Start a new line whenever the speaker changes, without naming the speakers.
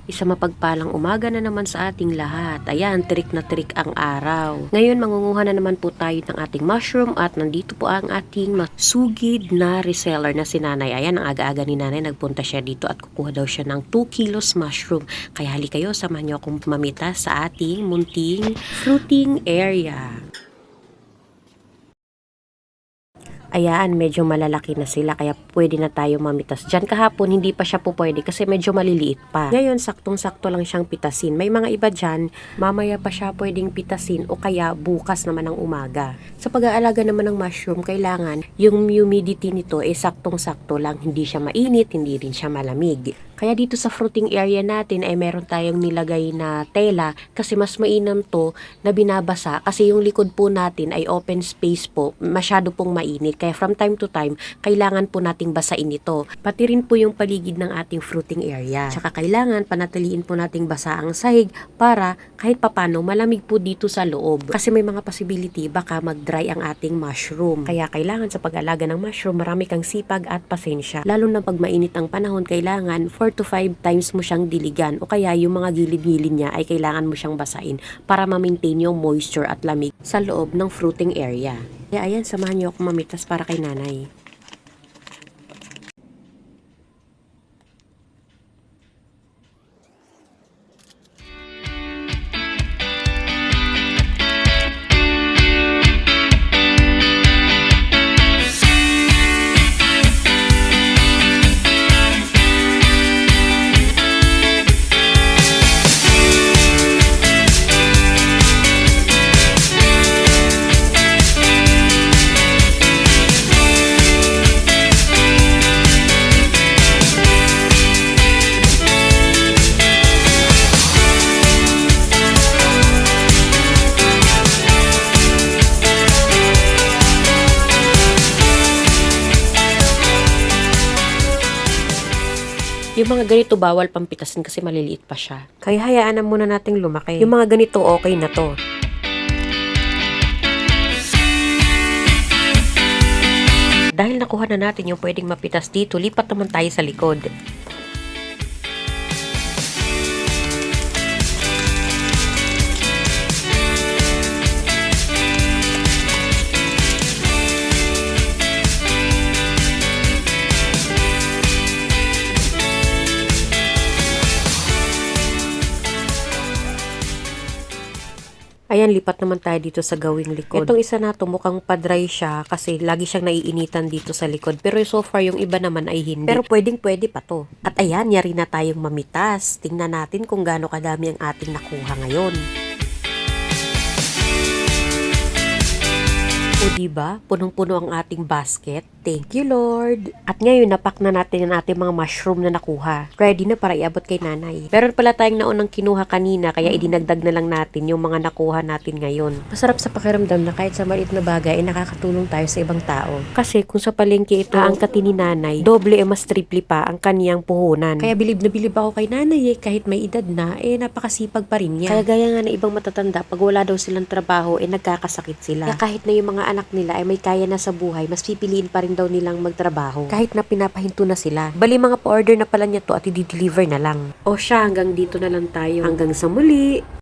Isa mapagpalang umaga na naman sa ating lahat. Ayan, trick na trick ang araw. Ngayon, mangunguha na naman po tayo ng ating mushroom at nandito po ang ating masugid na reseller na si Nanay. Ayan, ang aga-aga ni Nanay, nagpunta siya dito at kukuha daw siya ng 2 kilos mushroom. Kaya hali kayo, samahan niyo akong mamita sa ating munting fruiting area. Ayan, medyo malalaki na sila kaya pwede na tayo mamitas. Diyan kahapon hindi pa siya po pwede kasi medyo maliliit pa. Ngayon, saktong-sakto lang siyang pitasin. May mga iba dyan, mamaya pa siya pwedeng pitasin o kaya bukas naman ng umaga. Sa pag-aalaga naman ng mushroom, kailangan yung humidity nito ay saktong-sakto lang. Hindi siya mainit, hindi rin siya malamig. Kaya dito sa fruiting area natin ay meron tayong nilagay na tela kasi mas mainam to na binabasa kasi yung likod po natin ay open space po, masyado pong mainit. Kaya from time to time, kailangan po nating basain ito. Pati rin po yung paligid ng ating fruiting area. Tsaka kailangan panatiliin po nating basa ang sahig para kahit papano malamig po dito sa loob. Kasi may mga possibility baka mag-dry ang ating mushroom. Kaya kailangan sa pag-alaga ng mushroom, marami kang sipag at pasensya. Lalo na pag mainit ang panahon, kailangan 4 to 5 times mo siyang diligan o kaya yung mga gilid-gilid niya ay kailangan mo siyang basain para ma-maintain yung moisture at lamig sa loob ng fruiting area. Kaya ayan, samahan niyo ako mamitas para kay Nanay. Yung mga ganito bawal pampitasin kasi maliliit pa siya. Kaya hayaan na muna nating lumaki. Yung mga ganito okay na to. Dahil nakuha na natin yung pwedeng mapitas dito, lipat naman tayo sa likod. Ayan, lipat naman tayo dito sa gawing likod. Itong isa na to, mukhang pa-dry siya kasi lagi siyang naiinitan dito sa likod. Pero so far, yung iba naman ay hindi. Pero pwedeng-pwede pa to. At ayan, yari na tayong mamitas. Tingnan natin kung gaano kadami ang ating nakuha ngayon. O diba, punong-puno ang ating basket. Thank you, Lord. At ngayon, napak na natin ang ating mga mushroom na nakuha. Ready na para iabot kay Nanay. Meron pala tayong naunang kinuha kanina, kaya idinagdag na lang natin yung mga nakuha natin ngayon. Masarap sa pakiramdam na kahit sa maliit na bagay, ay nakakatulong tayo sa ibang tao. Kasi kung sa palengke ito aangkatin ni Nanay, doble mas triple pa ang kaniyang puhunan. Kaya bilib na bilib ako kay Nanay kahit may edad na, napakasipag pa rin niya. Kaya gaya nga na ibang matatanda, pag wala daw silang trabaho, nagkakasakit sila. Kaya kahit na yung mga anak nila ay may kaya na sa buhay, mas pipiliin pa rin daw nilang magtrabaho kahit na pinapahinto na sila. Bali mga pa-order na pala niya to at i-deliver na lang. O siya, hanggang dito na lang tayo. Hanggang sa muli!